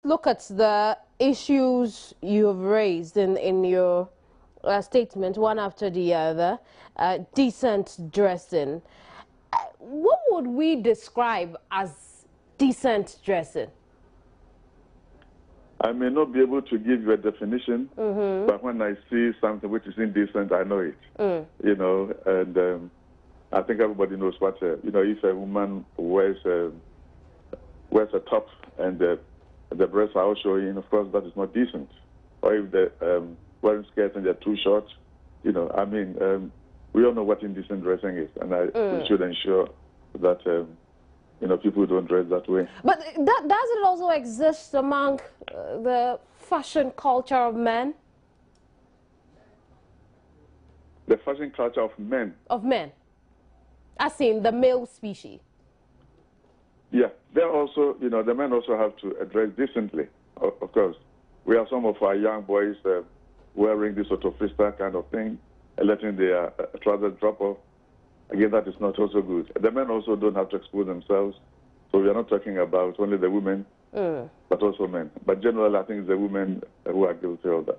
look at the issues you've raised in your statement, one after the other. Decent dressing. What would we describe as decent dressing? I may not be able to give you a definition, but when I see something which is indecent, I know it. You know, and I think everybody knows what, you know, if a woman wears a top and the breasts are all showing, of course, that is not decent. Or if they're wearing skirts and they're too short, you know, I mean, we all know what indecent dressing is, and we should ensure that, you know, people don't dress that way. But does it also exist among the fashion culture of men? The fashion culture of men? Of men. As in the male species. Yeah, they're also, you know, the men also have to dress decently, of course. We have some of our young boys wearing this sort of freestyle kind of thing, and letting their trousers drop off. Again, that is not also good. The men also don't have to expose themselves. So we are not talking about only the women, but also men. But generally, I think it's the women who are guilty of that.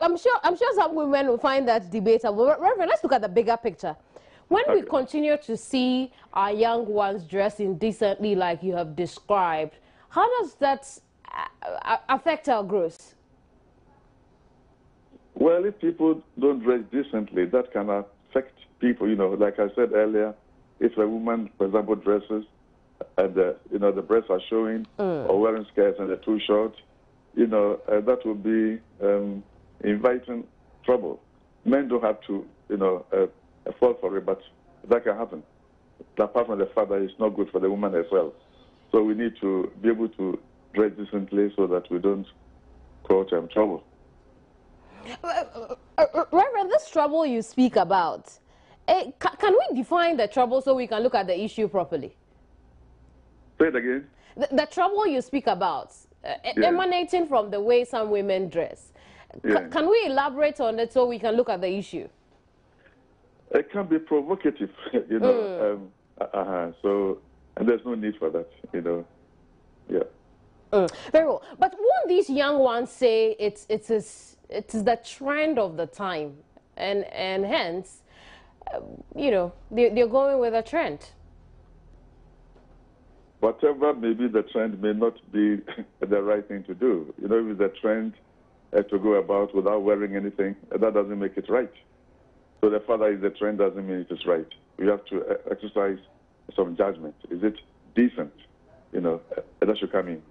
I'm sure some women will find that debatable. Reverend, let's look at the bigger picture. When we continue to see our young ones dressing decently like you have described, how does that affect our growth? Well, if people don't dress decently, that can affect people. You know, like I said earlier, if a woman, for example, dresses and you know, the breasts are showing or wearing skirts and they're too short, you know, that would be inviting trouble. Men don't have to, you know, fall for it, but that can happen. Apart from the fact that it's not good for the woman as well. So we need to be able to dress decently so that we don't cause trouble. Reverend, this trouble you speak about, can we define the trouble so we can look at the issue properly? Say it again. The trouble you speak about, emanating from the way some women dress, can we elaborate on it so we can look at the issue? It can be provocative, you know. So, and there's no need for that, you know. Yeah. Very well. But won't these young ones say it's the trend of the time, and hence, you know, they're going with a trend? Whatever may be the trend may not be the right thing to do. You know, if it's a trend to go about without wearing anything, that doesn't make it right. So the fact that it's a trend doesn't mean it is right. We have to exercise some judgment. Is it decent? You know, that should come in.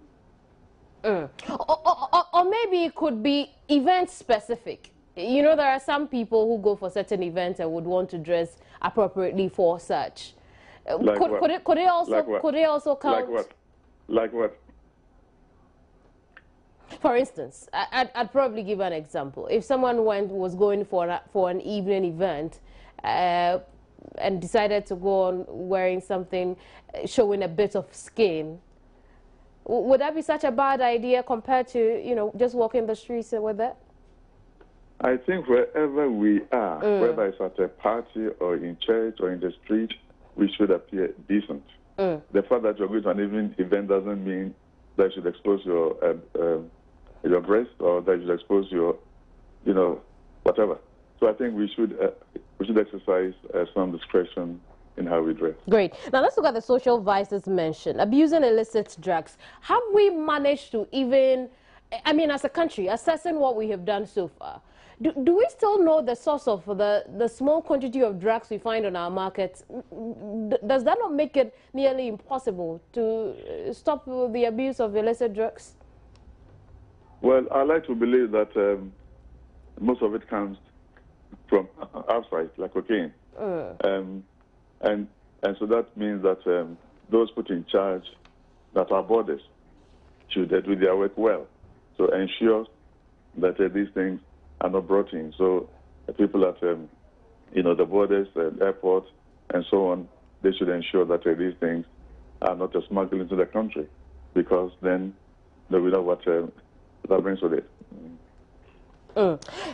Or maybe it could be event specific. You know, there are some people who go for certain events and would want to dress appropriately for such. Like could it also count? Like what? Like what? For instance, I'd probably give an example. If someone was going for an evening event and decided to go on wearing something showing a bit of skin, would that be such a bad idea compared to, you know, just walking the streets with that? I think wherever we are, whether it's at a party or in church or in the street, we should appear decent. The fact that you're going to an evening event doesn't mean that you should expose your breast or that you should expose your, you know, whatever. So I think we should exercise some discretion in how we dress. Great. Now let's look at the social vices mentioned. Abusing illicit drugs. Have we managed to even, I mean, as a country, assessing what we have done so far, do we still know the source of the small quantity of drugs we find on our markets? Does that not make it nearly impossible to stop the abuse of illicit drugs? Well, I like to believe that most of it comes from outside, like cocaine. And so that means that those put in charge, that our borders, should do their work well. So ensure that these things are not brought in. So people at, you know, the borders, airports, and so on, they should ensure that these things are not smuggled into the country, because then we know what that brings with it.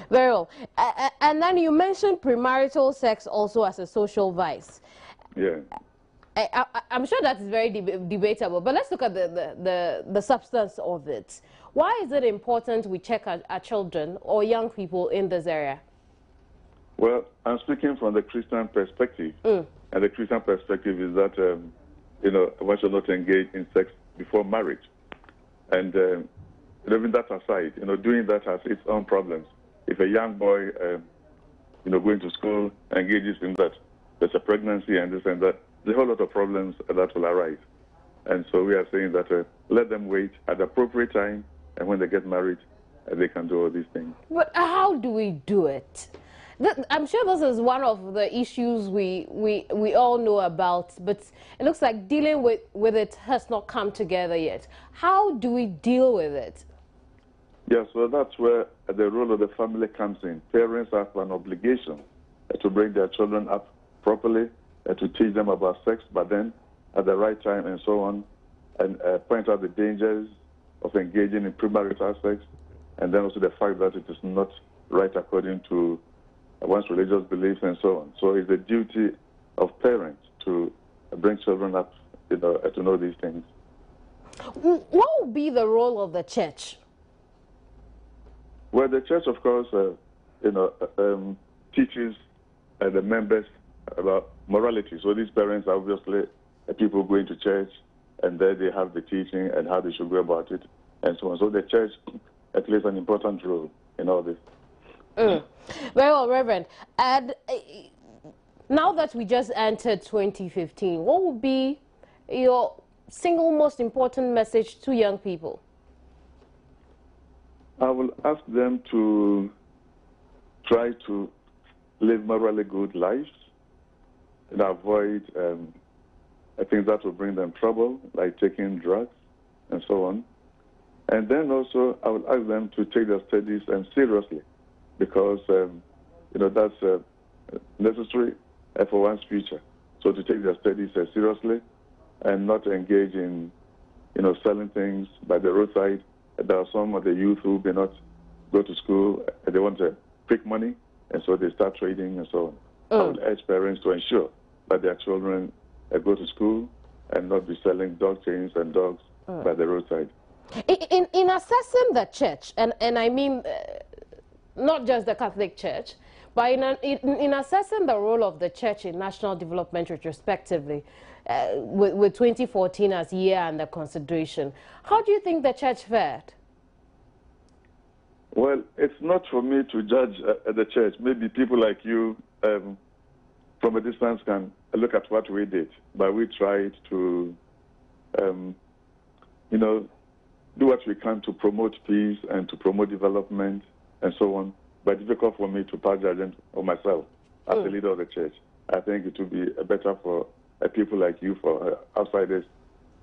Very well. And then you mentioned premarital sex also as a social vice. Yeah. I'm sure that is very debatable, but let's look at the substance of it. Why is it important we check our children or young people in this area? Well, I'm speaking from the Christian perspective, and the Christian perspective is that, one should not engage in sex before marriage. And leaving that aside, doing that has its own problems. If a young boy, going to school engages in that, there's a pregnancy and this and that, there's a whole lot of problems that will arise. And so we are saying that let them wait at the appropriate time, and when they get married, they can do all these things. But how do we do it? I'm sure this is one of the issues we all know about, but it looks like dealing with it has not come together yet. How do we deal with it? Yes, well, that's where the role of the family comes in. Parents have an obligation to bring their children up properly, to teach them about sex, but then at the right time and so on, and point out the dangers of engaging in premarital sex, and then also the fact that it is not right according to one's religious beliefs and so on. So it's the duty of parents to bring children up, to know these things. What would be the role of the church? Well, the church, of course, teaches the members about morality. So these parents are obviously people going to church, and there they have the teaching and how they should go about it, and so on. So the church plays an important role in all this. Very well, Reverend. And now that we just entered 2015, what would be your single most important message to young people? I will ask them to try to live morally good lives and avoid things that will bring them trouble, like taking drugs and so on. And then also I will ask them to take their studies seriously, because that's necessary for one's future. So to take their studies seriously and not engage in selling things by the roadside. There are some of the youth who may not go to school, they want quick money, and so they start trading and so on. I would urge parents to ensure that their children go to school and not be selling dog chains and dogs by the roadside. In assessing the church, and I mean not just the Catholic Church, but in assessing the role of the church in national development retrospectively, with 2014 as year under consideration, how do you think the church fared? Well, it's not for me to judge the church. Maybe people like you from a distance can look at what we did, but we tried to, do what we can to promote peace and to promote development and so on. But it's difficult for me to pass judgment on myself as the leader of the church. I think it would be better for people like you, for outsiders,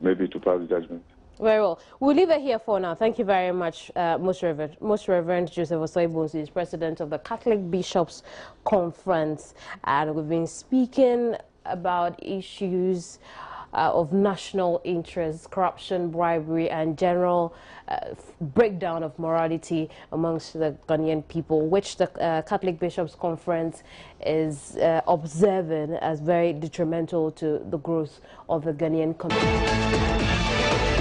maybe to pass judgment. Very well. We'll leave it here for now. Thank you very much, Most Reverend Joseph Osei-Bonsu is president of the Catholic Bishops' Conference, and we've been speaking about issues of national interest, corruption, bribery, and general breakdown of morality amongst the Ghanaian people, which the Catholic Bishops' Conference is observing as very detrimental to the growth of the Ghanaian community.